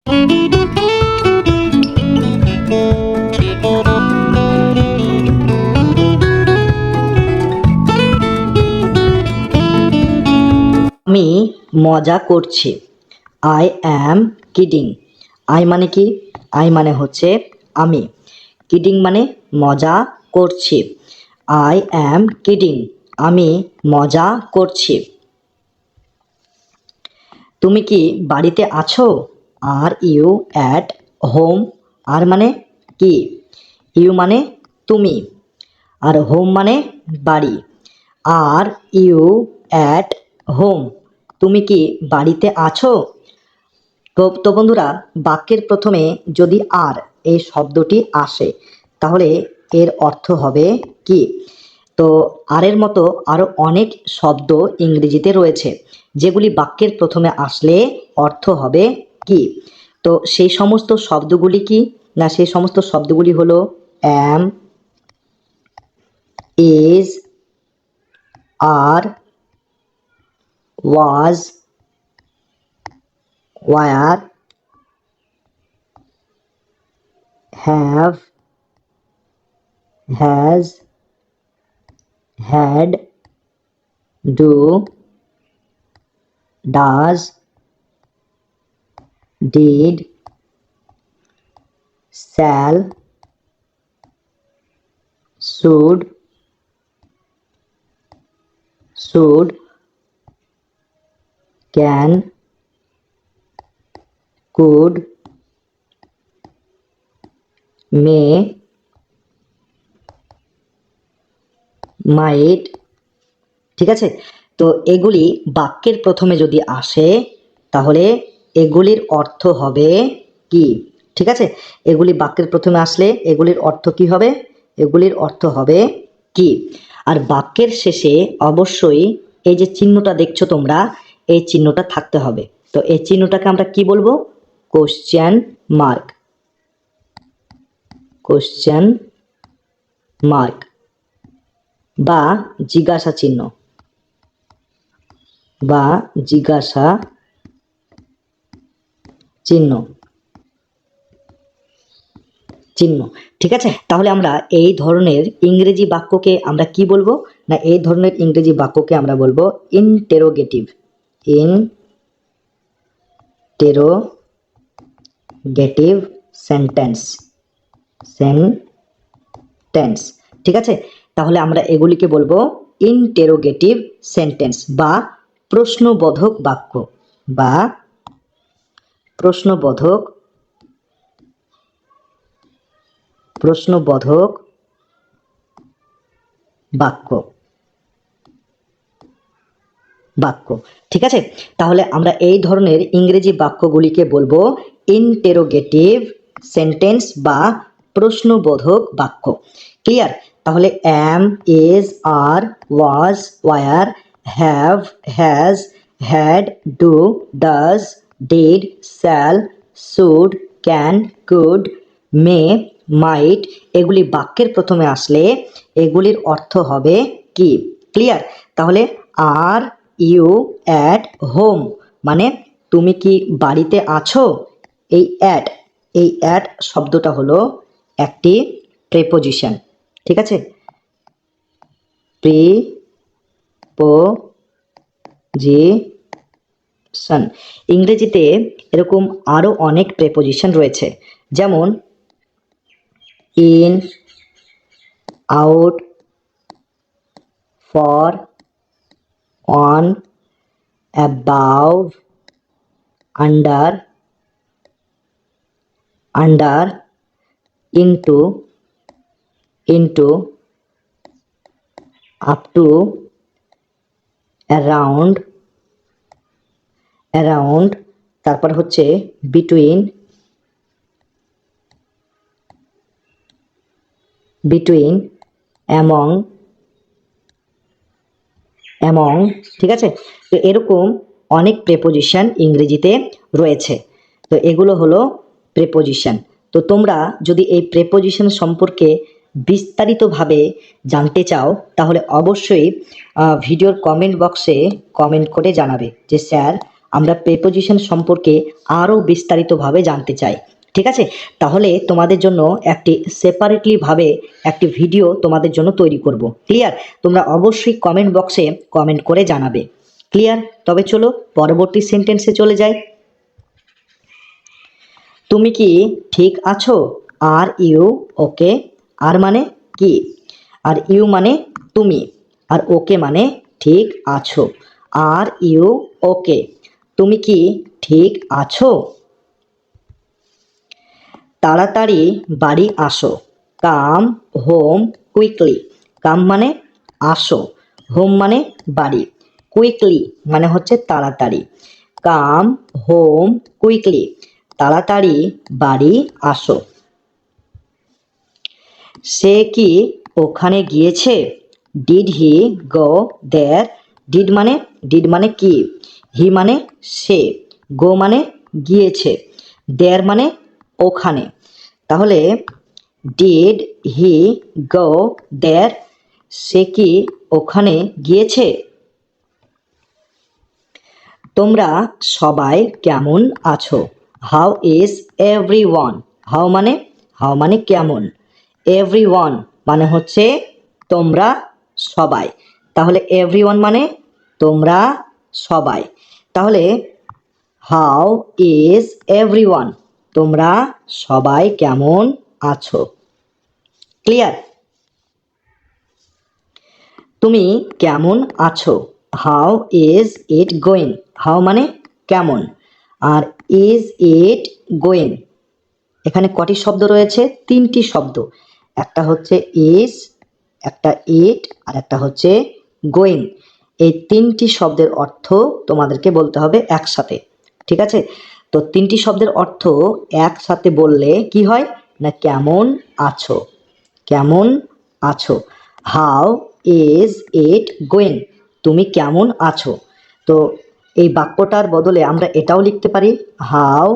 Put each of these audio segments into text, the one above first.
আমি মজা করছি। I am kidding. আই মানে কি? আই মানে হচ্ছে আমি। কিডিং মানে মজা করছি। I am kidding. আমি মজা করছি। তুমি কি বাড়িতে আছো? Are you at home? Are মানে কি? ইউ মানে তুমি, আর হোম মানে বাড়ি। Are you at home? তুমি কি বাড়িতে আছো? তো বন্ধুরা, বাক্যের প্রথমে যদি আর এই শব্দটি আসে তাহলে এর অর্থ হবে কি? তো আর এর মতো আরও অনেক শব্দ ইংরেজিতে রয়েছে যেগুলি বাক্যের প্রথমে আসলে অর্থ হবে কি? তো সেই সমস্ত শব্দগুলি কি? না, সেই সমস্ত শব্দগুলি হলো am, is, are, was, were, have, has, had, do, does, did, shall, should, can, could, may, might। ঠিক আছে? তো এগুলি বাক্যের প্রথমে যদি আসে তাহলে এগুলির অর্থ হবে কি? ঠিক আছে? এগুলি বাক্যের প্রথমে আসলে এগুলির অর্থ কি হবে? এগুলির অর্থ হবে কি? আর বাক্যের শেষে অবশ্যই এই যে চিহ্নটা দেখছো তোমরা, এই চিহ্নটা থাকতে হবে। তো এই চিহ্নটাকে আমরা কি বলবো? Question mark. কোশ্চেন মার্ক বা জিজ্ঞাসা চিহ্ন, বা জিজ্ঞাসা চিহ্ন। চিহ্ন। ঠিক আছে? তাহলে আমরা এই ধরনের ইংরেজি বাক্যকে আমরা কি বলবো? না, এই ধরনের ইংরেজি বাক্যকে আমরা বলবো ইন্টেরোগেটিভ। Interrogative sentence. সেন্টেন্স। ঠিক আছে? তাহলে আমরা এগুলিকে বলবো ইন্টেরোগেটিভ সেন্টেন্স বা প্রশ্নবোধক বাক্য, বা প্রশ্নবোধক বাক্য। ঠিক আছে? তাহলে আমরা এই ধরনের ইংরেজি বাক্যগুলিকে বলবো ইন্টেরোগেটিভ সেন্টেন্স বা প্রশ্নবোধক বাক্য। ক্লিয়ার? তাহলে am, is, are, was, were, have, has, had, do, does, did, shall, should, can, could, may, might এগুলি বাক্যের প্রথমে আসলে এগুলির অর্থ হবে কি? ক্লিয়ার? তাহলে আর ইউ অ্যাট হোম মানে তুমি কি বাড়িতে আছো? এই অ্যাট শব্দটা হলো একটি প্রেপোজিশন। ঠিক আছে? প্রিপোজিশন। ইংরেজিতে এরকম আরও অনেক প্রেপোজিশন রয়েছে, যেমন in, out, for, on, above, under, into, up to, around, তারপর হচ্ছে between, among। ঠিক আছে? তো এরকম অনেক প্রেপোজিশন ইংরেজিতে রয়েছে। তো এগুলো হলো প্রেপোজিশন। তো তোমরা যদি এই প্রেপোজিশন সম্পর্কে বিস্তারিতভাবে জানতে চাও তাহলে অবশ্যই ভিডিওর কমেন্ট বক্সে কমেন্ট করে জানাবে যে স্যার আমরা প্রিপোজিশন সম্পর্কে আরও বিস্তারিতভাবে জানতে চাই। ঠিক আছে, তাহলে তোমাদের জন্য একটি সেপারেটলি ভাবে একটি ভিডিও তোমাদের জন্য তৈরি করব। ক্লিয়ার? তোমরা অবশ্যই কমেন্ট বক্সে কমেন্ট করে জানাবে। ক্লিয়ার? তবে চলো পরবর্তী সেন্টেন্সে চলে যাই। তুমি কি ঠিক আছো? আর ইউ ওকে? আর মানে কি? আর ইউ মানে তুমি, আর ওকে মানে ঠিক আছো। Are you okay? তুমি কি ঠিক আছো? তাড়াতাড়ি বাড়ি আসো। Come home quickly. কাম মানে আসো, হোম মানে বাড়ি, কুইকলি মানে হচ্ছে তাড়াতাড়ি। কাম হোম কুইকলি, তাড়াতাড়ি বাড়ি আসো। সে কি ওখানে গিয়েছে? Did he go there? Did মানে কি, হি মানে সে, গো মানে গিয়েছে, দেয়ার মানে ওখানে। তাহলে ডিড হি গো দেয়ার? সে কি ওখানে গিয়েছে? তোমরা সবাই কেমন আছো? How is everyone? হাউ মানে কেমন, এভরিওয়ান মানে হচ্ছে তোমরা সবাই। তাহলে এভরিওয়ান মানে তোমরা সবাই। তাহলে হাউ ইজ এভরিওয়ান? তোমরা সবাই কেমন আছো? ক্লিয়ার? তুমি কেমন আছো? How is it going? How মানে কেমন, আর ইজ ইট গোয়িং, এখানে কটি শব্দ রয়েছে? তিনটি শব্দ। একটা হচ্ছে ইজ, একটা ইট, আর একটা হচ্ছে গোয়িং। এই তিনটি শব্দের অর্থ তোমাদেরকে বলতে হবে একসাথে। ঠিক আছে, তো তিনটি শব্দের অর্থ একসাথে বললে কি হয় না, কেমন আছো, কেমন আছো। How is it going? তুমি কেমন আছো। তো এই বাক্যটার বদলে আমরা এটাও লিখতে পারি, হাউ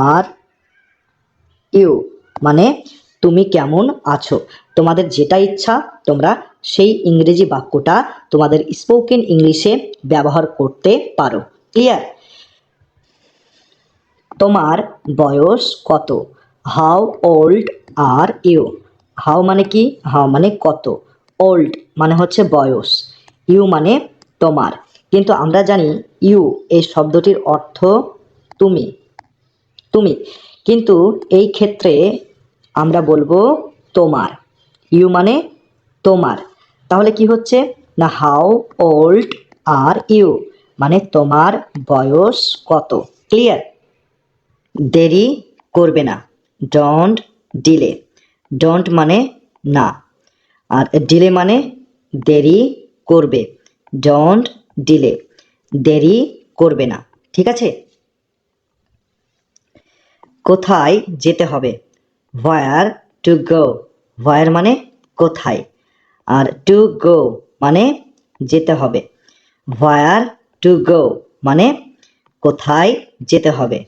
আর ইউ মানে তুমি কেমন আছো। তোমাদের যেটা ইচ্ছা তোমরা সেই ইংরেজি বাক্যটা তোমাদের স্পোকেন ইংলিশে ব্যবহার করতে পারো। ক্লিয়ার? তোমার বয়স কত? How old are you? How মানে কি, হাউ মানে কত, ওল্ড মানে হচ্ছে বয়স, ইউ মানে তোমার। কিন্তু আমরা জানি ইউ এই শব্দটির অর্থ তুমি, তুমি, কিন্তু এই ক্ষেত্রে আমরা বলবো তোমার, ইউ মানে তোমার। তাহলে কি হচ্ছে না, হাউ ওল্ড আর ইউ মানে তোমার বয়স কত। ক্লিয়ার? দেরি করবে না, ডোন্ট ডিলে। ডোন্ট মানে না, আর ডিলে মানে দেরি করবে, ডোন্ট ডিলে, দেরি করবে না। ঠিক আছে, কোথায় যেতে হবে? হোয়ার টু গো? হোয়ার মানে কোথায়, আর টু গো মানে যেতে হবে। হোয়ার টু গো মানে কোথায় যেতে হবে।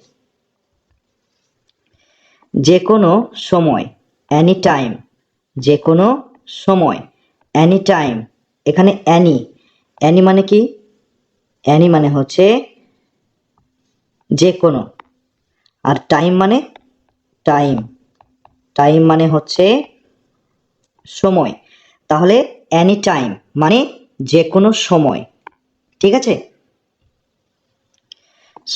যে কোনো সময়, এনি টাইম। যে কোনো সময়, এনি টাইম। এখানে অ্যানি, অ্যানি মানে কি, অ্যানি মানে হচ্ছে যে কোনো, আর টাইম মানে টাইম, টাইম মানে হচ্ছে সময়। তাহলে এনি টাইম মানে যে কোনো সময়। ঠিক আছে,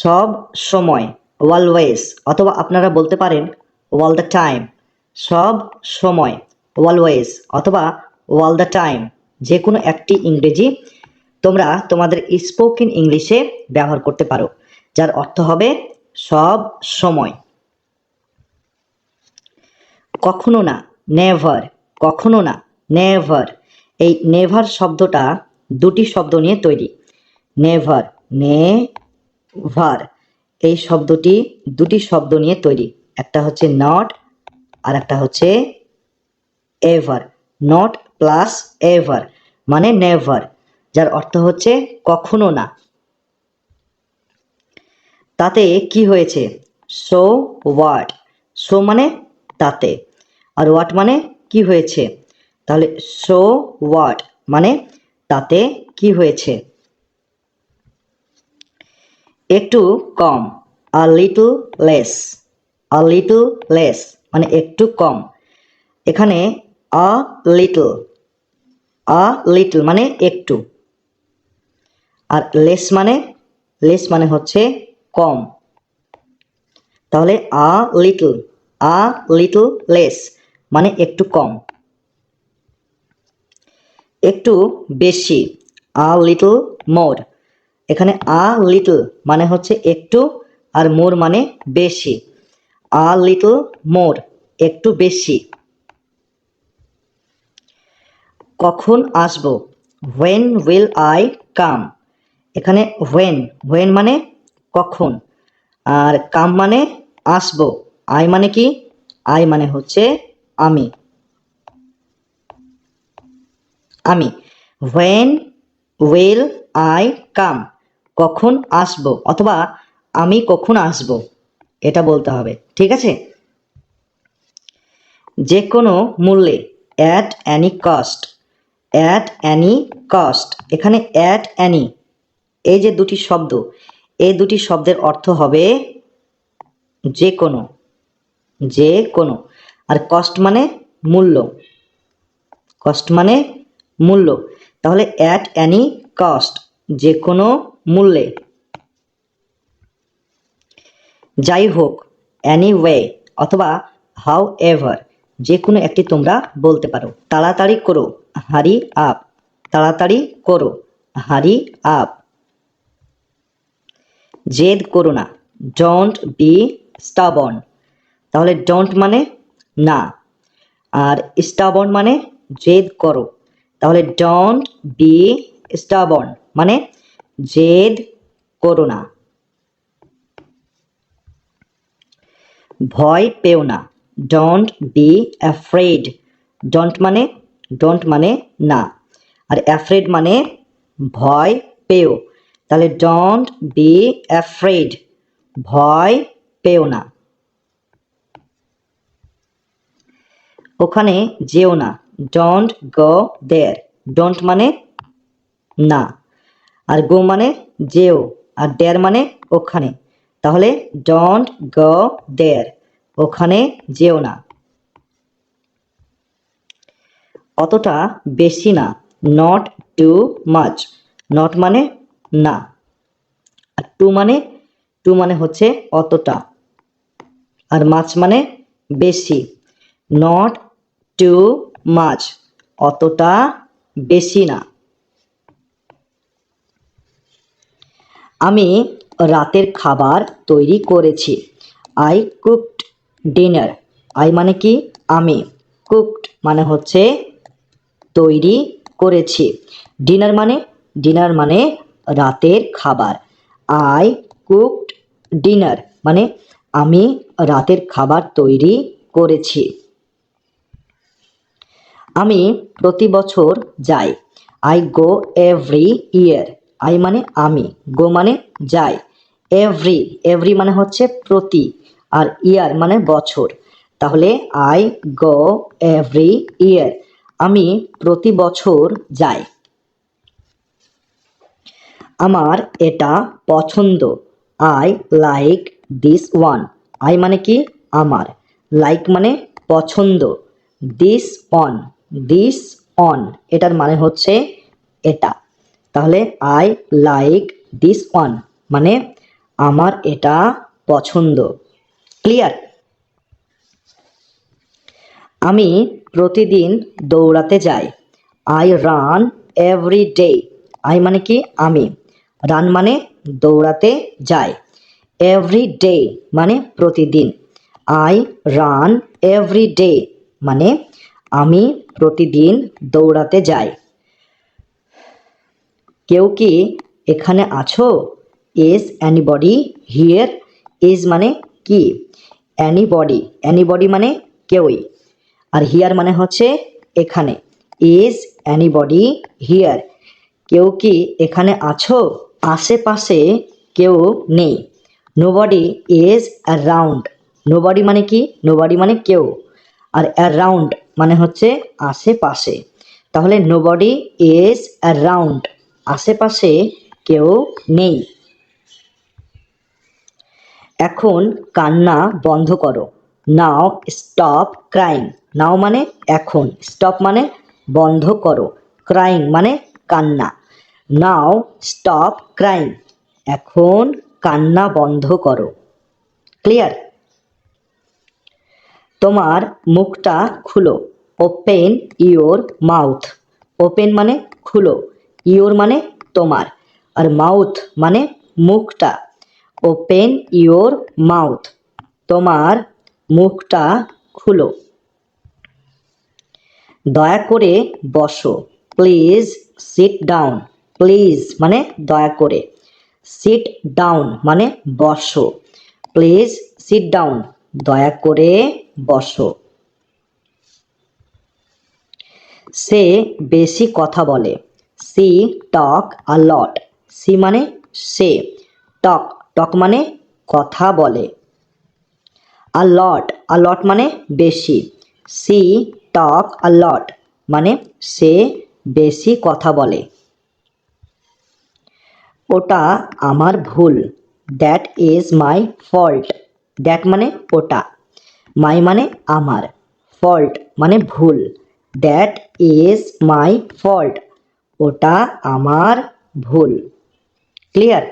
সব সময়, অলওয়েজ, অথবা আপনারা বলতে পারেন অল দ্য টাইম। সব সময়, অলওয়েজ, অথবা অল দ্য টাইম, যে কোনো একটি ইংরেজি তোমরা তোমাদের স্পোকেন ইংলিশে ব্যবহার করতে পারো, যার অর্থ হবে সব সময়। কখনো না, নেভার। কখনো না, নেভার। এই নেভার শব্দটা দুটি শব্দ নিয়ে তৈরি। নেভার, নেভার, এই শব্দটি দুটি শব্দ নিয়ে তৈরি। একটা হচ্ছে নট, আর একটা হচ্ছে এভার। নট প্লাস এভার মানে নেভার, যার অর্থ হচ্ছে কখনো না। তাতে কি হয়েছে? So what? সো মানে তাতে, আর হোয়াট মানে কি হয়েছে। তাহলে সো হোয়াট মানে তাতে কি হয়েছে। একটু কম, a little less, a little less মানে একটু কম। এখানে a little, a little মানে একটু, আর লেস মানে হচ্ছে কম। তাহলে a little less মানে একটু কম। একটু বেশি, a little more, এখানে a little মানে হচ্ছে একটু, আর more মানে বেশি। a little more একটু বেশি। কখন আসবো, when will I come, এখানে when মানে কখন, আর come মানে আসবো। I মানে কি, I মানে হচ্ছে আমি। when will I come কখন আসবো, অথবা আমি কখন আসবো এটা বলতে হবে, ঠিক আছে। যে কোনো মূল্যে, at any cost, at any cost, এখানে at any এই যে দুটি শব্দ, এই দুটি শব্দের অর্থ হবে যে কোনো, আর কস্ট মানে মূল্য, তাহলে at any cost যে কোনো মূল্যে। যাই হোক, anyway অথবা however যে কোনো একটি তোমরা বলতে পারো। তাড়াতাড়ি করো, hurry up, তাড়াতাড়ি করো, hurry up। জেদ করো না, don't be stubborn, তাহলে don't মানে না, আর stubborn মানে জেদ করো, তাহলে don't be stubborn মানে জেদ করো না। ভয় পেও না, don't be afraid, don't মানে না, আর afraid মানে ভয় পেও, তাহলে don't be afraid ভয় পেও না। ওখানে যেও না, don't go there, don't মানে না, আর go মানে যেও, আর there মানে ওখানে, তাহলে don't go there ওখানে যেও না। অতটা বেশি না, not too much, not মানে না, আর টু মানে হচ্ছে অতটা, আর মাছ মানে বেশি, not too much অতটা বেশি না। আমি রাতের খাবার তৈরি করেছি, I cooked dinner, I মানে কি আমি, cooked মানে হচ্ছে তৈরি করেছি, ডিনার মানে রাতের খাবার, I cooked dinner মানে আমি রাতের খাবার তৈরি করেছি। আমি প্রতি বছর যাই, I go every year, I মানে আমি, go মানে যাই, every মানে হচ্ছে প্রতি, আর year মানে বছর, তাহলে I go every year আমি প্রতি বছর যাই। আমার এটা পছন্দ, I like this one, I মানে কি আমার, like মানে পছন্দ, this on এটার মানে হচ্ছে এটা, তাহলে I like this one মানে আমার এটা পছন্দ। ক্লিয়ার? আমি প্রতিদিন দৌড়াতে যাই, I run every day, I মানে কি আমি, রান মানে দৌড়াতে যাই, every day মানে প্রতিদিন, I run every day মানে আমি প্রতিদিন দৌড়াতে যাই। কেউ কি এখানে আছো, is anybody here, is মানে কি, anybody মানে কেউই, আর হিয়ার মানে হচ্ছে এখানে, is anybody here কেউ কি এখানে আছো, আশেপাশে কেউ নেই, nobody is around, nobody মানে কি, nobody মানে কেউ, আর around মানে হচ্ছে আশেপাশে, তাহলে nobody is around আশেপাশে কেউ নেই। এখন কান্না বন্ধ করো। Now stop crying. নাও মানে এখন, স্টপ মানে বন্ধ করো, ক্রাইং মানে কান্না। Now stop crying. এখন কান্না বন্ধ করো। ক্লিয়ার? তোমার মুখটা খুলো। Open your mouth. ওপেন মানে খুলো, ইওর মানে তোমার, আর মাউথ মানে মুখটা। Open your mouth. তোমার মুখটা খুলো। দয়া করে বসো। Please sit down. প্লিজ মানে দয়া করে, সিট ডাউন মানে বসো। প্লিজ সিট ডাউন, দয়া করে বসো। সে বেশি কথা বলে। সি টক আ লট। সি মানে সে, টক, টক মানে কথা বলে। আ লট মানে বেশি। সি টক আ লট মানে সে বেশি কথা বলে। ওটা আমার ভুল। That is my fault. That মানে ওটা, মাই মানে আমার, ফল্ট মানে ভুল। That is my fault. ওটা আমার ভুল। ক্লিয়ার?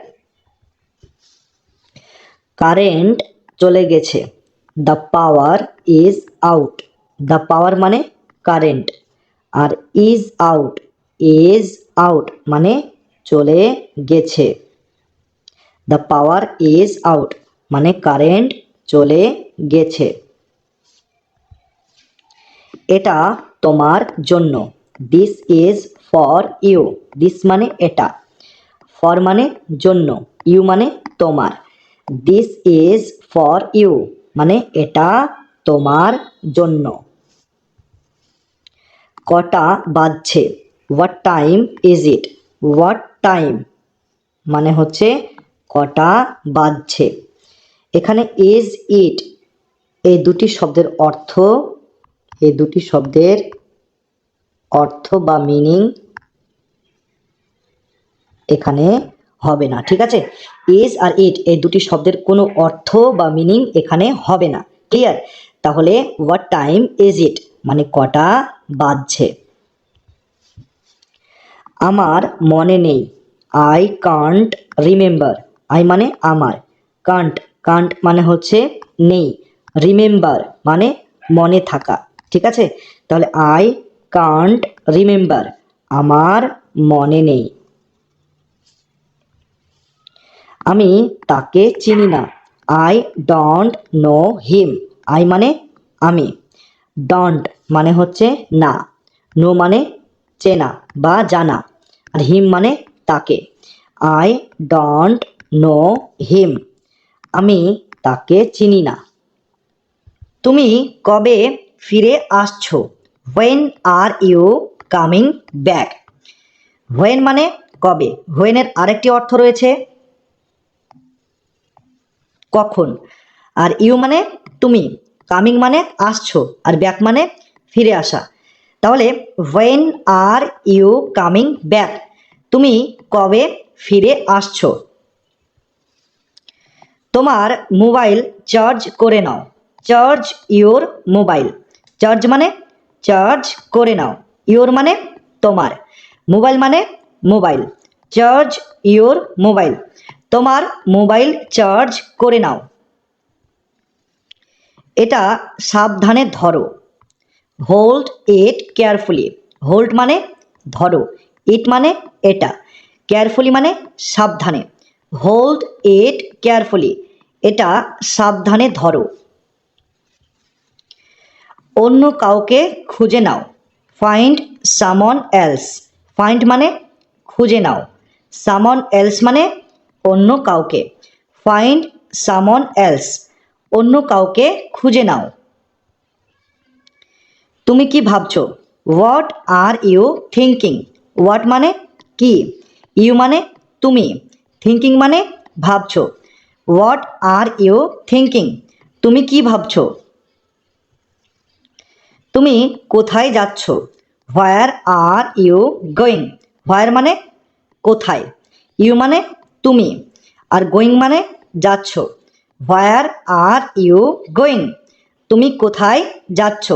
কারেন্ট চলে গেছে। The power is out. The power মানে কারেন্ট, আর ইজ আউট, ইজ আউট মানে চলে গেছে। দ্য পাওয়ার ইজ আউট মানে কারেন্ট চলে গেছে। এটা তোমার জন্য। This is for you. This মানে এটা, ফর মানে জন্য, ইউ মানে তোমার। দিস ইজ ফর ইউ মানে এটা তোমার জন্য। কটা বাজছে। What time is it. What time মানে হচ্ছে কটা বাজছে। এখানে ইজ ইট এই দুটি শব্দের অর্থ বা মিনিং এখানে হবে না, ঠিক আছে? ইজ আর ইট এই দুটি শব্দের কোনো অর্থ বা মিনিং এখানে হবে না। ক্লিয়ার? তাহলে হোয়াট টাইম ইজ ইট মানে কটা বাজছে। আমার মনে নেই। I can't remember. আই মানে আমার, কান্ট, কান্ট মানে হচ্ছে নেই, রিমেম্বার মানে মনে থাকা, ঠিক আছে? তাহলে আই কান্ট রিমেম্বার, আমার মনে নেই। আমি তাকে চিনি না। I don't know him. I মানে আমি, ডন্ট মানে হচ্ছে না, নো মানে চেনা বা জানা, আর হিম মানে তাকে। আই ডোন্ট নো হিম, আমি তাকে চিনি না। তুমি কবে ফিরে আসছো। When are you coming back. When মানে কবে, হোয়েনের আরেকটি অর্থ রয়েছে কখন, আর ইউ মানে তুমি, কামিং মানে আসছো, আর ব্যাক মানে ফিরে আসা। তাহলে when are you coming back, তুমি কবে ফিরে আসছো। তোমার মোবাইল চার্জ করে নাও। Charge your mobile. চার্জ মানে চার্জ করে নাও, ইওর মানে তোমার, মোবাইল মানে মোবাইল। চার্জ ইওর মোবাইল, তোমার মোবাইল চার্জ করে নাও। এটা সাবধানে ধরো। Hold it carefully. হোল্ড মানে ধরো, ইট মানে এটা, কেয়ারফুলি মানে সাবধানে। হোল্ড ইট কেয়ারফুলি, এটা সাবধানে ধরো। অন্য কাউকে খুঁজে নাও। Find someone else. ফাইন্ড মানে খুঁজে নাও, সামন এলস মানে অন্য কাউকে। ফাইন্ড সামন এলস, অন্য কাউকে খুঁজে নাও। তুমি কি ভাবছো। What are you thinking. What মানে কি, ইউ মানে তুমি, থিঙ্কিং মানে ভাবছো। হোয়াট আর ইউ থিঙ্কিং, তুমি কি ভাবছো। তুমি কোথায় যাচ্ছ। Where are you going. হোয়ার মানে কোথায়, ইউ মানে তুমি, আর গোয়িং মানে যাচ্ছ। Where are you going? তুমি কোথায় যাচ্ছ?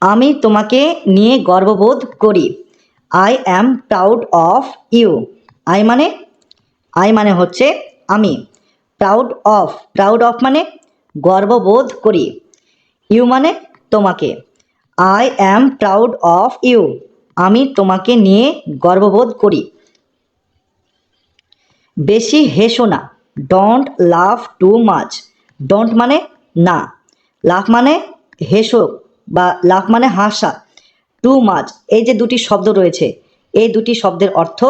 আমি তোমাকে নিয়ে গর্ববোধ করি। I am proud of you. I মানে হচ্ছে আমি, প্রাউড অফ মানে গর্ববোধ করি, ইউ মানে তোমাকে। I am proud of you, আমি তোমাকে নিয়ে গর্ববোধ করি। বেশি হেসো না, don't laugh too much. Don't মানে না, লাভ মানে হেসো বা লাভ মানে হাসা, টু মাচ এই যে দুটি শব্দ রয়েছে, এই দুটি শব্দের অর্থ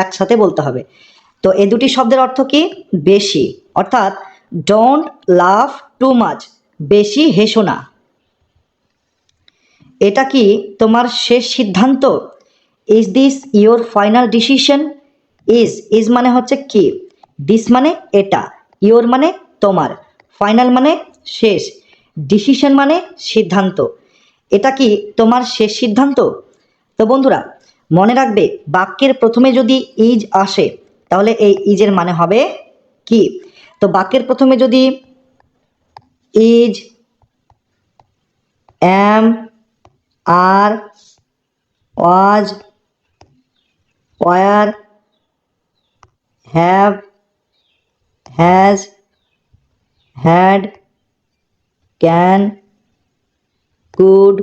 একসাথে বলতে হবে। তো এই দুটি শব্দের অর্থ কি? বেশি, অর্থাৎ ডোন্ট লাভ টু মাচ, বেশি হেসো না। এটা কি তোমার শেষ সিদ্ধান্ত? Is this your final decision? Is মানে হচ্ছে কি, দিস মানে এটা, ইয়োর মানে তোমার, ফাইনাল মানে শেষ, ডিসিশন মানে সিদ্ধান্ত। এটা কি তোমার শেষ সিদ্ধান্ত? তো বন্ধুরা মনে রাখবে, বাক্যের প্রথমে যদি ইজ আসে তাহলে এই ইজের মানে হবে কি। তো বাক্যের প্রথমে যদি is, am, are, was, were, have, has, had, can, could,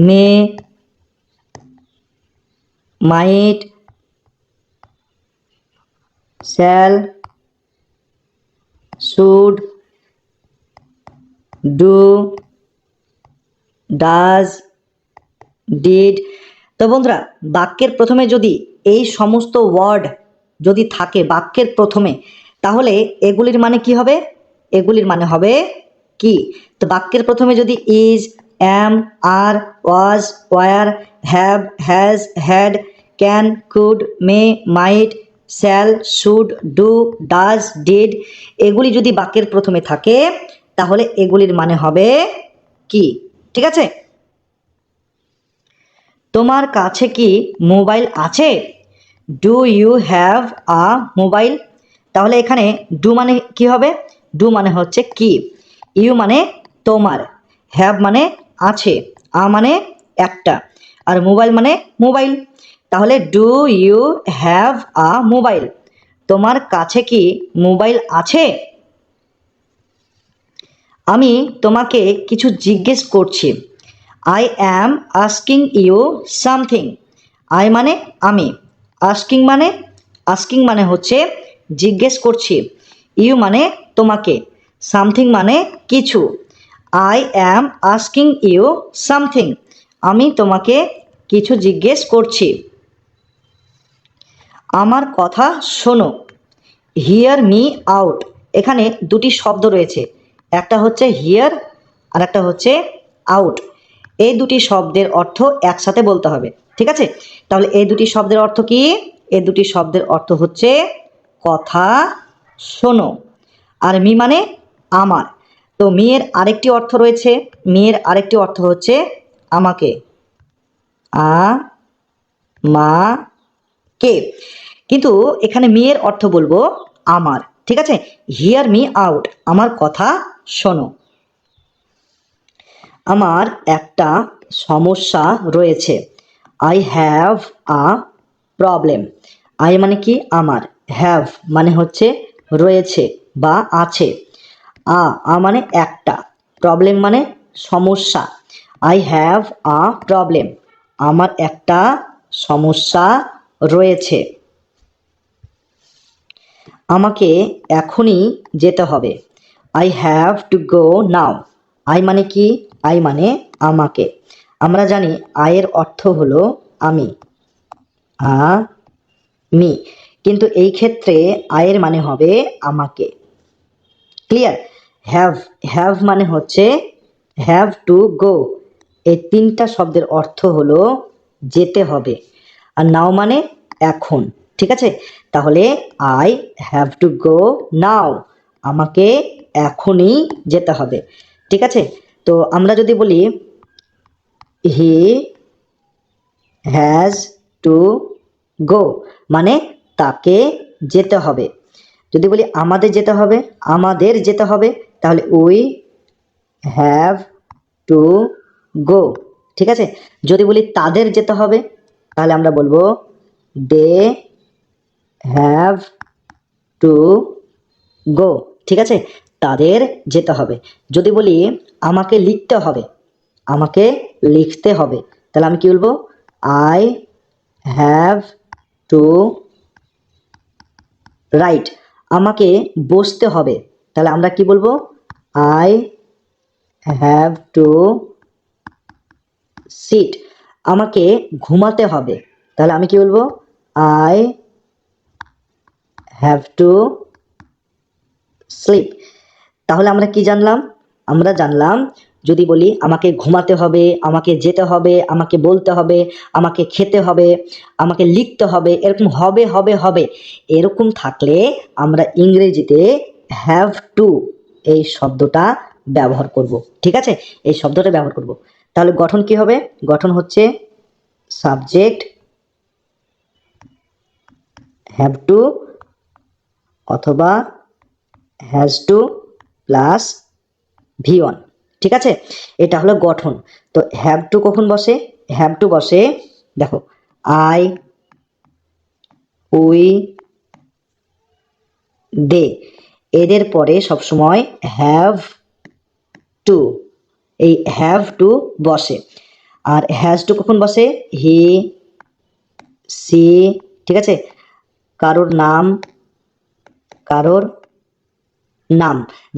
may, might, shall, should, do, does, did. তো বন্ধুরা বাক্যের প্রথমে যদি এই সমস্ত ওয়ার্ড যদি থাকে বাক্যের প্রথমে, তাহলে এগুলির মানে কি হবে? এগুলির মানে হবে কি। তো বাক্যের প্রথমে যদি is, am, are, was, were, have, has, had, can, could, may, might, shall, should, do, does, did এগুলি যদি বাক্যের প্রথমে থাকে তাহলে এগুলির মানে হবে কি। ঠিক আছে? তোমার কাছে কি মোবাইল আছে? Do you have a mobile? তাহলে এখানে ডু মানে কি হবে? ডু মানে হচ্ছে কি, ইউ মানে তোমার, হ্যাভ মানে আছে, আ মানে একটা, আর মোবাইল মানে মোবাইল। তাহলে do you have a mobile? তোমার কাছে কি মোবাইল আছে? আমি তোমাকে কিছু জিজ্ঞেস করছি। I am asking you something. I মানে আমি, আস্কিং মানে হচ্ছে জিজ্ঞেস করছি, ইউ মানে তোমাকে, সামথিং মানে কিছু। I am asking you something, আমি তোমাকে কিছু জিজ্ঞেস করছি। আমার কথা শোনো। হিয়ার মি আউট, এখানে দুটি শব্দ রয়েছে, একটা হচ্ছে হিয়ার আর একটা হচ্ছে আউট। এই দুটি শব্দের অর্থ একসাথে বলতে হবে। ঠিক আছে? তাহলে এই দুটি শব্দের অর্থ কি? এই দুটি শব্দের অর্থ হচ্ছে কথা শোনো। আর মি মানে আমার। তো মিয়ের আরেকটি অর্থ রয়েছে, মিয়ের আরেকটি অর্থ হচ্ছে আমাকে, আ মা কে। কিন্তু এখানে মেয়ের অর্থ বলবো আমার। ঠিক আছে? হিয়ার মি আউট, আমার কথা শোনো। আমার একটা সমস্যা রয়েছে। I have a problem. I মানে কি আমার, হ্যাভ মানে হচ্ছে রয়েছে বা আছে, আ মানে একটা, প্রবলেম মানে সমস্যা। আই হ্যাভ আ প্রবলেম, আমার একটা সমস্যা রয়েছে। আমাকে এখনই যেতে হবে। I have to go now. I মানে কি? আই মানে আমাকে। আমরা জানি আয়ের অর্থ হলো আমি, মি, কিন্তু এই ক্ষেত্রে আয়ের মানে হবে আমাকে। ক্লিয়ার? হ্যাভ মানে হচ্ছে হ্যাভ টু গো, এই তিনটা শব্দের অর্থ হলো যেতে হবে। আর নাও মানে এখন। ঠিক আছে? তাহলে আই হ্যাভ টু গো নাও, আমাকে এখনই যেতে হবে। ঠিক আছে? তো আমরা যদি বলি হি হ্যাজ টু গো, মানে তাকে যেতে হবে। যদি বলি আমাদের যেতে হবে তাহলে উই হ্যাভ টু গো। ঠিক আছে, যদি বলি তাদের যেতে হবে তাহলে আমরা বলবো দে হ্যাভ টু গো। ঠিক আছে, তাদের যেতে হবে। যদি বলি আমাকে লিখতে হবে তাহলে আমি কি বলবো? I have to write. আমাকে বসতে হবে তাহলে আমরা কি বলবো? I have to sit. আমাকে ঘুমাতে হবে তাহলে আমি কি বলবো? I have to sleep. তাহলে আমরা কি জানলাম? আমরা জানলাম যদি বলি আমাকে ঘুমাতে হবে, আমাকে যেতে হবে, আমাকে বলতে হবে, আমাকে খেতে হবে, আমাকে লিখতে হবে, এরকম হবে এরকম থাকলে আমরা ইংরেজিতে হ্যাভ টু এই শব্দটা ব্যবহার করব। ঠিক আছে, এই শব্দটা ব্যবহার করব। তাহলে গঠন কি হবে? গঠন হচ্ছে সাবজেক্ট হ্যাভ টু অথবা হ্যাজ টু প্লাস V1। ঠিক আছে, এটা হলো গঠন। তো হ্যাভ টু কখন বসে? হ্যাভ টু বসে, দেখো, আই, উই, দে, এদের পরে সবসময় হ্যাভ টু, এই হ্যাভ টু বসে। আর হ্যাজ টু কখন বসে? হি, সি, ঠিক আছে, কারোর নাম,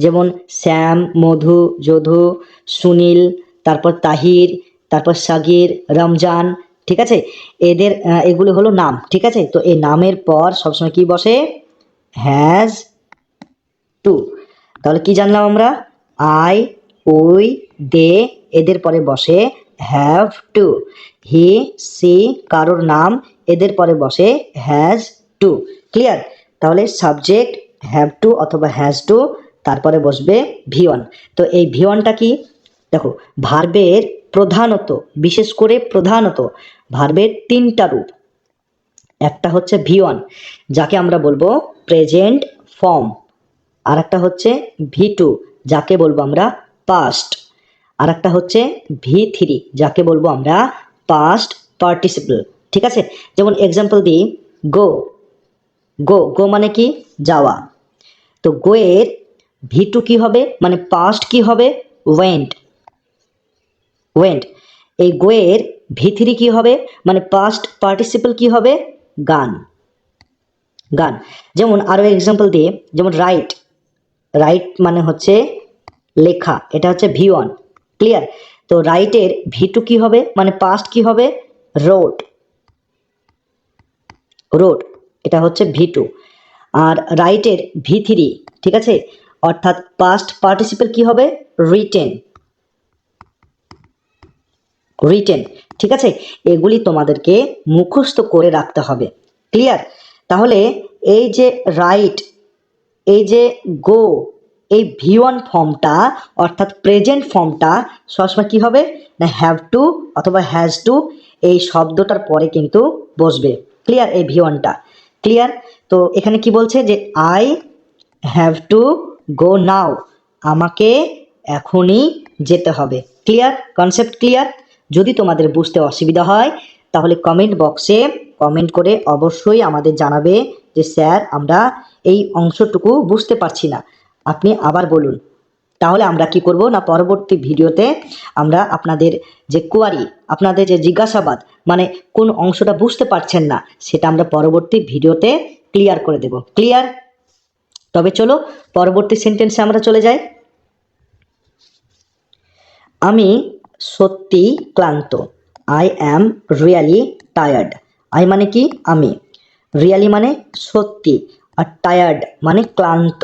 যেমন শ্যাম, মধু, যধু, সুনীল, তারপর তাহির, তারপর সাগির, রমজান। ঠিক আছে, এগুলো হলো নাম। ঠিক আছে, তো এই নামের পর সবসময় কি বসে? Has to. তাহলে কি জানলাম আমরা? আই, উই, দে, এদের পরে বসে হ্যাভ টু। হি, সি, কারোর নাম, এদের পরে বসে হ্যাজ টু। ক্লিয়ার? তাহলে সাবজেক্ট হ্যাভ টু অথবা হ্যাজ টু, তারপরে বসবে V1। তো এই V1টা কি? দেখো, ভার্বের বিশেষ করে প্রধানত ভার্বের 3টা রূপ। একটা হচ্ছে V1, যাকে আমরা বলবো প্রেজেন্ট ফর্ম। আর একটা হচ্ছে V2, যাকে বলবো আমরা পাস্ট। আর একটা হচ্ছে V3, যাকে বলবো আমরা পাস্ট পার্টিসিপল। ঠিক আছে, যেমন এক্সাম্পল দিই, গো। গো মানে কি? যাওয়া। তো গো এর V2 কি হবে, মানে পাস্ট কি হবে? ওয়েন্ট। এই গো এর V3 কি হবে, মানে পাস্ট পার্টিসিপল কি হবে? গান। যেমন আরো এক্সাম্পল দিই, যেমন রাইট মানে হচ্ছে লেখা, এটা হচ্ছে V1। ক্লিয়ার? তো রাইটের V2 কি হবে, মানে পাস্ট কি হবে? রোড, এটা হচ্ছে V2। আর রাইটের V3, ঠিক আছে, অর্থাৎ পাস্ট পার্টিসিপল কি হবে? রিটেন। ঠিক আছে, এগুলি তোমাদেরকে মুখস্থ করে রাখতে হবে। ক্লিয়ার? তাহলে এই যে রাইট, এই যে গো, এই V1 ফর্মটা অর্থাৎ প্রেজেন্ট ফর্মটা সবসময় কি হবে? না হ্যাভ টু অথবা হ্যাজ টু এই শব্দটার পরে কিন্তু বসবে। ক্লিয়ার? এই V1টা ক্লিয়ার? তো এখানে কি বলছে যে আই হ্যাভ টু গো নাও, আমাকে এখনই যেতে হবে। ক্লিয়ার? Concept clear? যদি তোমাদের বুঝতে অসুবিধা হয় তাহলে কমেন্ট বক্সে কমেন্ট করে অবশ্যই আমাদের জানাবে যে স্যার আমরা এই অংশটুকু বুঝতে পারছি না, আপনি আবার বলুন। তাহলে আমরা কি করব না, পরবর্তী ভিডিওতে আমরা আপনাদের যে কোয়ারি, আপনাদের যে জিজ্ঞাসাবাদ, মানে কোন অংশটা বুঝতে পারছেন না, সেটা আমরা পরবর্তী ভিডিওতে ক্লিয়ার করে দেব। ক্লিয়ার? তবে চলো পরবর্তী সেন্টেন্সে আমরা চলে যাই। আমি সত্যি ক্লান্ত। I am really tired. I মানে কি? আমি। রিয়ালি মানে সত্যি, আর টায়ার্ড মানে ক্লান্ত।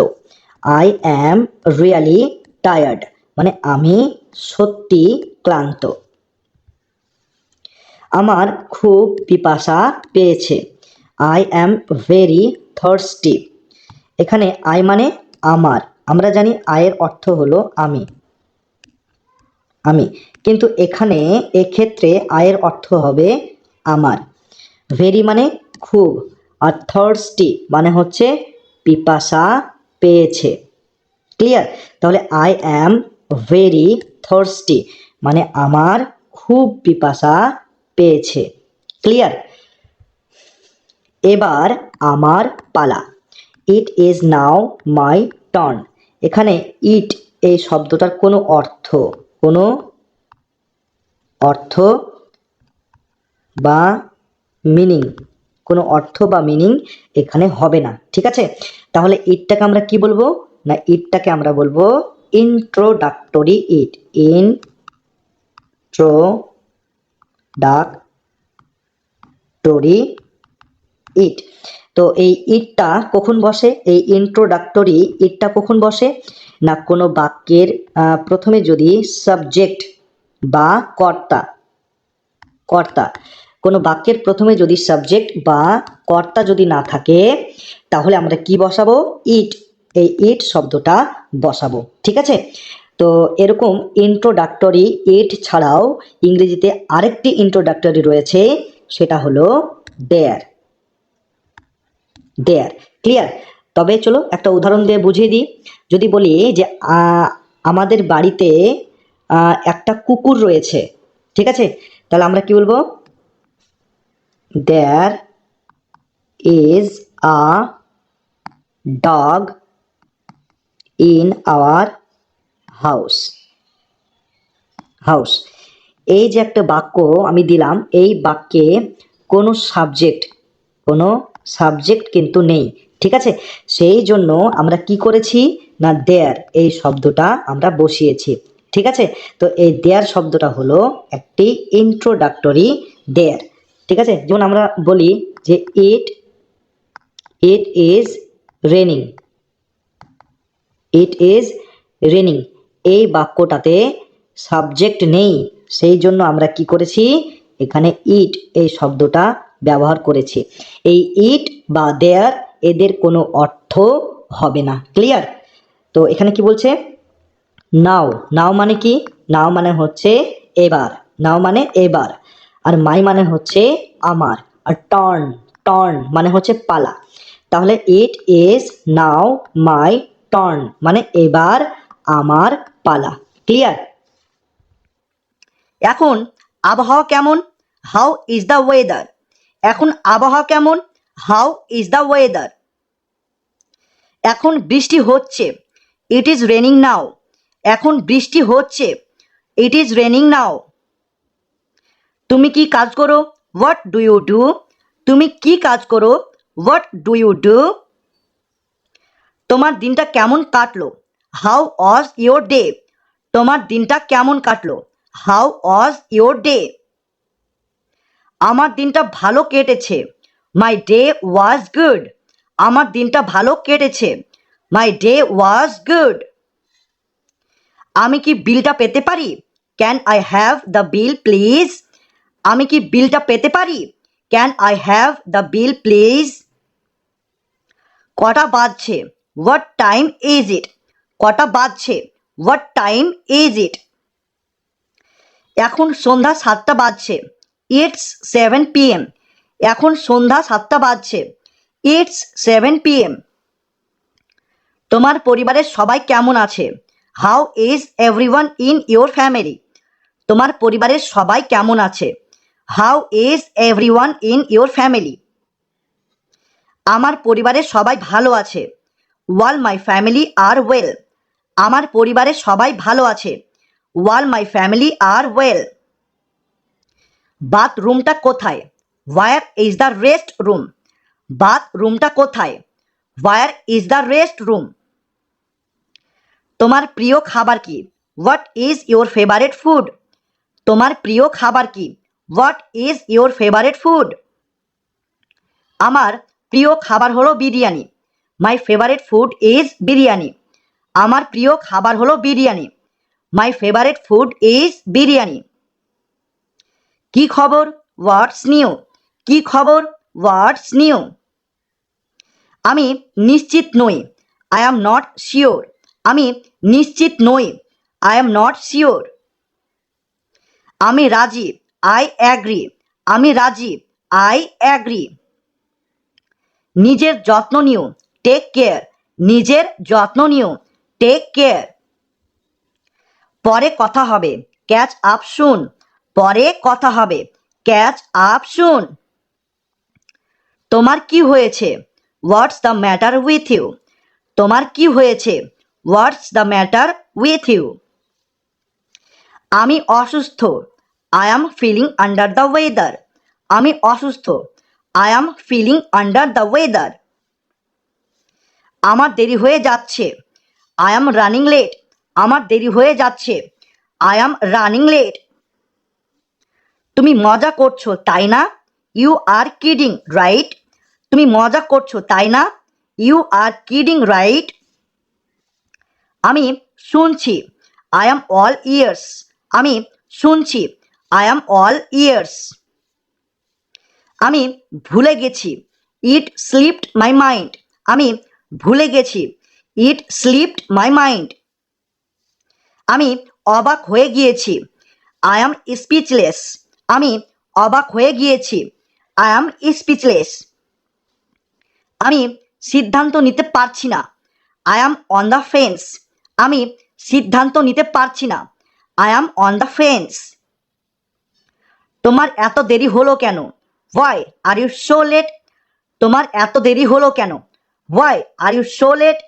আই অ্যাম রিয়ালি টায়ার্ড মানে আমি সত্যি ক্লান্ত। আমার খুব পিপাসা পেয়েছে। I am very thirsty. এখানে আই মানে আমার, আমরা জানি আয়ের অর্থ হলো আমি, কিন্তু এখানে এক্ষেত্রে আয়ের অর্থ হবে আমার। ভেরি মানে খুব, আর থার্স্টি মানে হচ্ছে পিপাসা পেয়েছে। ক্লিয়ার? তাহলে আই অ্যাম ভেরি থার্স্টি মানে আমার খুব পিপাসা পেয়েছে। ক্লিয়ার? এবার আমার পালা। It is now my turn. এখানে ইট এই শব্দটার কোনো অর্থ বা মিনিং এখানে হবে না। ঠিক আছে? তাহলে ইটটাকে আমরা কি বলবো? না, ইটটাকে আমরা বলবো ইন্ট্রোডাক্টরি ইট। ইন্ট্রোডাক্টরি ইট। তো এই ইটটা কখন বসে? এই ইন্ট্রোডাক্টরি ইটটা কখন বসে? না, কোনো বাক্যের প্রথমে যদি সাবজেক্ট বা কর্তা কোনো বাক্যের প্রথমে যদি সাবজেক্ট বা কর্তা যদি না থাকে, তাহলে আমরা কি বসাবো? ইট। এই ইট শব্দটা বসাবো। ঠিক আছে? তো এরকম ইন্ট্রোডাক্টরি ইট ছাড়াও ইংরেজিতে আরেকটি ইন্ট্রোডাক্টরি রয়েছে, সেটা হলো দেয়ার। ক্লিয়ার? তবে চলো একটা উদাহরণ দিয়ে বুঝিয়ে দিই। যদি বলি যে আমাদের বাড়িতে একটা কুকুর রয়েছে, ঠিক আছে? তাহলে আমরা কি বলবো? There is a dog in our house. এই যে একটা বাক্য আমি দিলাম, এই বাক্যে কোনো সাবজেক্ট কিন্তু নেই। ঠিক আছে? সেই জন্য আমরা কি করেছি? না, দেয়ার এই শব্দটা আমরা বসিয়েছি। ঠিক আছে? তো এই দেয়ার শব্দটা হলো একটি ইন্ট্রোডাক্টরি দেয়ার। ঠিক আছে? যেমন আমরা বলি যে ইট ইজ রেনিং। এই বাক্যটাতে সাবজেক্ট নেই, সেই জন্য আমরা কি করেছি? এখানে ইট এই শব্দটা ব্যবহার করেছি। এই ইট বা দেয়ার এদের কোনো অর্থ হবে না। ক্লিয়ার? তো এখানে কি বলছে? নাও মানে কি? নাও মানে হচ্ছে এবার। আর মাই মানে হচ্ছে আমার। আর টার্ন মানে হচ্ছে পালা। তাহলে it is now my turn মানে এবার আমার পালা। ক্লিয়ার? এখন আবহাওয়া কেমন? How is the weather? এখন আবহাওয়া কেমন? How is the weather? এখন বৃষ্টি হচ্ছে। It is raining now. এখন বৃষ্টি হচ্ছে। It is raining now. তুমি কি কাজ করো? What do you do? তুমি কি কাজ করো? What do you do? তোমার দিনটা কেমন কাটলো? How was your day? তোমার দিনটা কেমন কাটলো? How was your day? আমার দিনটা ভালো কেটেছে। My day was good. আমার দিনটা ভালো কেটেছে। My day was good. আমি কি বিলটা পেতে পারি? Can I have the bill please? আমি কি বিলটা পেতে পারি? Can I have the bill please? কটা বাজছে? What time is it? কটা বাজছে? What time is it? এখন সন্ধ্যা 7টা বাজছে। It's 7 PM। এখন সন্ধ্যা 7টা বাজছে। It's 7 PM। তোমার পরিবারের সবাই কেমন আছে? How is everyone in your family? তোমার পরিবারের সবাই কেমন আছে? How is everyone in your family? আমার পরিবারের সবাই ভালো আছে। ওয়াল মাই ফ্যামিলি আর ওয়েল। আমার পরিবারের সবাই ভালো আছে। ওয়াল মাই ফ্যামিলি আর ওয়েল। বাথরুমটা কোথায়? Where is the rest room? বাথরুমটা কোথায়? Where is the rest room? তোমার প্রিয় খাবার কি? What is your favourite food? তোমার প্রিয় খাবার কি? What is your favourite food? আমার প্রিয় খাবার হলো biryani. My favourite food is biryani. আমার প্রিয় খাবার হলো biryani. My favourite food is biryani. কি খবর? What's new? কি খবর? What's new? আমি নিশ্চিত নই। I am not sure. আমি নিশ্চিত নই। I am not sure. আমি রাজি। I agree. আমি রাজি। I agree. নিজের যত্ন নিও। টেক কেয়ার, নিজের যত্ন নিও, টেক কেয়ার। পরে কথা হবে, ক্যাচ আপ সুন, পরে কথা হবে, ক্যাচ আপ সুন। তোমার কি হয়েছে, what's the matter with you, তোমার কি হয়েছে, what's the matter with you. আমি অসুস্থ, I am feeling under the weather, আমি অসুস্থ, I am feeling under the weather. আমার দেরি হয়ে যাচ্ছে, আই অ্যাম রানিং লেট, আমার দেরি হয়ে যাচ্ছে, আই অ্যাম রানিং লেট। তুমি মজা করছো তাই না, ইউ আর কিডিং রাইট, তুমি মজা করছো তাই না, ইউ আর কিডিং রাইট। আমি শুনছি, আই অ্যাম অল ইয়ার্স, আমি শুনছি, আই অ্যাম অল ইয়ার্স। আমি ভুলে গেছি, ইট স্লিপড মাই মাইন্ড, আমি ভুলে গেছি, ইট স্লিপড মাই মাইন্ড। আমি অবাক হয়ে গিয়েছি, আই অ্যাম স্পিচলেস, আমি অবাক হয়ে গিয়েছি, আই অ্যাম স্পিচলেস। আমি সিদ্ধান্ত নিতে পারছি না, I am on the fence, আমি সিদ্ধান্ত নিতে পারছি না, I am on the fence. তোমার এত দেরি হলো কেন, why are you so late, তোমার এত দেরি হলো কেন, why are you so late.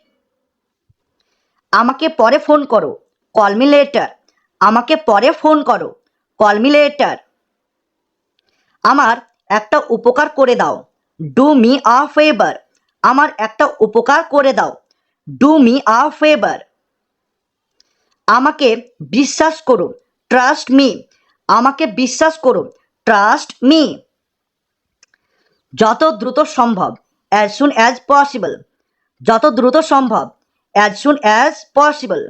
আমাকে পরে ফোন করো, কল মি লেটার, আমাকে পরে ফোন করো, কল মি লেটার। আমার একটা উপকার করে দাও, ডু মি আ ফেভার, আমার একটা উপকার করে দাও, ডু মি আ ফেভার। আমাকে বিশ্বাস করো, ট্রাস্ট মি, আমাকে বিশ্বাস করো, ট্রাস্ট মি। যত দ্রুত সম্ভব, অ্যাজ সুন অ্যাজ পসিবল, যত দ্রুত সম্ভব, অ্যাজ সুন অ্যাজ পসিবল।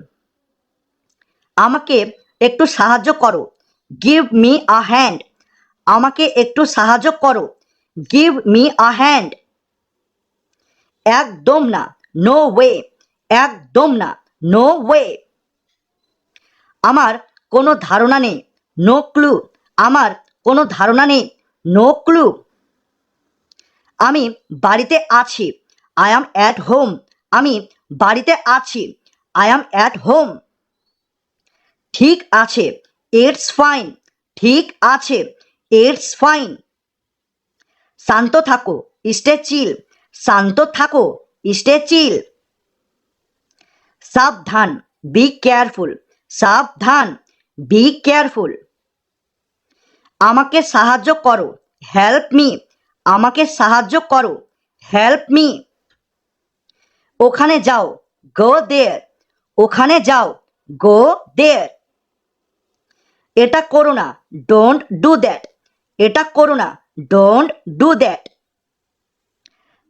আমাকে একটু সাহায্য করো, গিভ মি আ হ্যান্ড, আমাকে একটু সাহায্য করো, গিভ মি আ হ্যান্ড। একদম না, নো ওয়ে, একদম না, নো ওয়ে। আমার কোনো ধারণা নেই, নো ক্লু, আমার কোনো ধারণা নেই, নো ক্লু। আমি বাড়িতে আছি, আই অ্যাম অ্যাট হোম, আমি বাড়িতে আছি, আই অ্যাম অ্যাট হোম। ঠিক আছে, ইটস ফাইন, ঠিক আছে, ইটস ফাইন। শান্ত থাকো, স্টে চিল, শান্ত থাকো, স্টে চিল। সাবধান, বি কেয়ারফুল, সাবধান, বি কেয়ারফুল। আমাকে সাহায্য করো, হেল্প মি, আমাকে সাহায্য করো, হেল্প মি। ওখানে যাও, গো দেয়ার, ওখানে যাও, গো দেয়ার। এটা করো না, ডোন্ট ডু দ্যাট, এটা করো না, ডোন্ট ডু দ্যাট।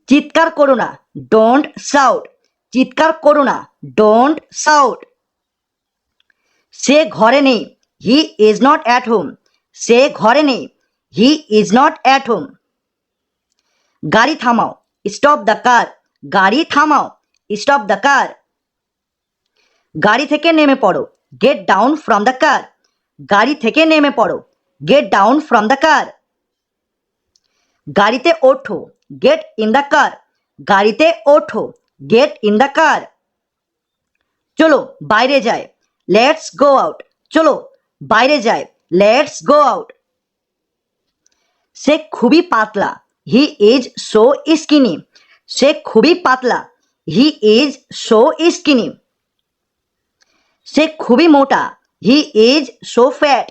চিৎকার করো না, ডোন্ট শাউট, চিৎকার করো না, ডোন্ট শাউট। সে ঘরে নেই, he is not at home, সে ঘরে নেই, he is not at home. গাড়ি থামাও, স্টপ দ্য কার, গাড়ি থামাও, স্টপ দ্য কার। গাড়ি থেকে নেমে পড়ো, get down from the car, গাড়ি থেকে নেমে পড়ো, get down from the car. গাড়িতে ওঠো, গেট ইন দ্য কার, গাড়িতে ওঠো, গেট ইন দ্য কার। চলো বাইরে যায়, লেটস গো আউট, চলো বাইরে যায়, লেটস গো আউট। সে খুবই পাতলা, হি ইজ সো স্কিনি, সে খুবই পাতলা, হি ইজ সো স্কিনি। সে খুবই মোটা, হি ইজ সো ফ্যাট,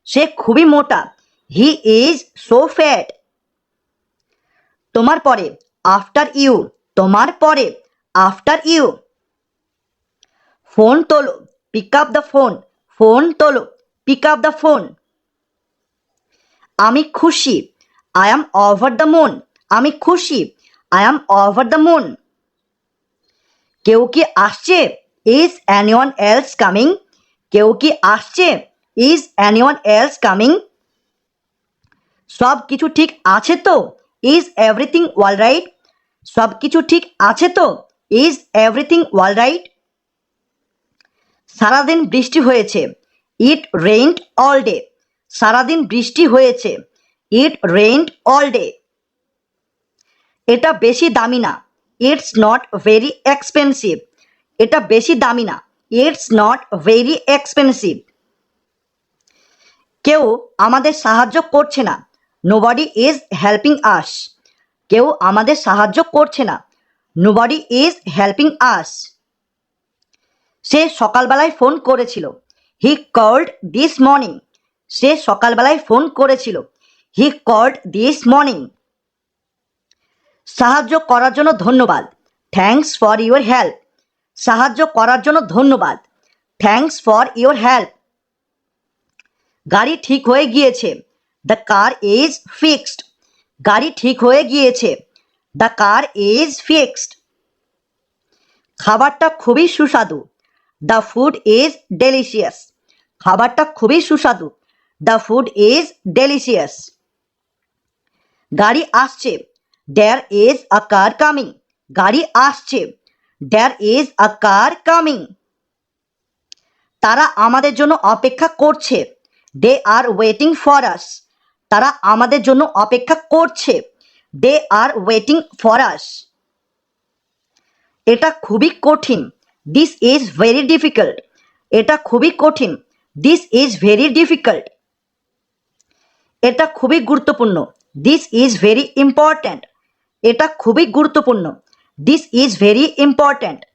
সে খুবই মোটা, হি ইজ সো ফ্যাট। তোমার পরে, আফটার ইউ, তোমার পরে, আফটার ইউ। ফোন তোলো, pick up the phone, phone তোলো, পিক আপ দ্য ফোন। আমি খুশি, I am over the moon, আমি খুশি, I am over the moon. কেউ কি আসছে, ইজ এনিওয়ান এলস কামিং, কেউ কি আসছে, ইজ এনিওয়ান এলস কামিং। সব কিছু ঠিক আছে তো, ইজ এভরিথিং অল রাইট, সব কিছু ঠিক আছে তো, ইজ এভরিথিং অল রাইট। সারাদিন বৃষ্টি হয়েছে, ইট রেইনড অল ডে, সারাদিন বৃষ্টি হয়েছে, ইট রেইনড অল ডে। এটা বেশি দামি না, ইটস নট ভেরি এক্সপেন্সিভ। এটা বেশি দামি না। It's not very expensive. কেউ আমাদের সাহায্য করছে না। Nobody is helping us. কেউ আমাদের সাহায্য করছে না। Nobody is helping us. সে সকালবেলায় ফোন করেছিল। He called this morning. সে সকালবেলায় ফোন করেছিল। He called this morning. সাহায্য করার জন্য ধন্যবাদ। Thanks for your help. সাহায্য করার জন্য ধন্যবাদ। Thanks for your help. গাড়ি ঠিক হয়ে গিয়েছে। The car is fixed. গাড়ি ঠিক হয়ে গিয়েছে। The car is fixed. খাবারটা খুবই সুস্বাদু। The food is delicious. খাবারটা খুবই সুস্বাদু। The food is delicious. গাড়ি আসছে। There is a car coming. গাড়ি আসছে। There is a car coming. তারা আমাদের জন্য অপেক্ষা করছে। They are waiting for us. তারা আমাদের জন্য অপেক্ষা করছে। They are waiting for us. এটা খুবই কঠিন। This is very difficult. এটা খুবই কঠিন। This is very difficult. এটা খুবই গুরুত্বপূর্ণ। This is very important. এটা খুবই গুরুত্বপূর্ণ। This is very important.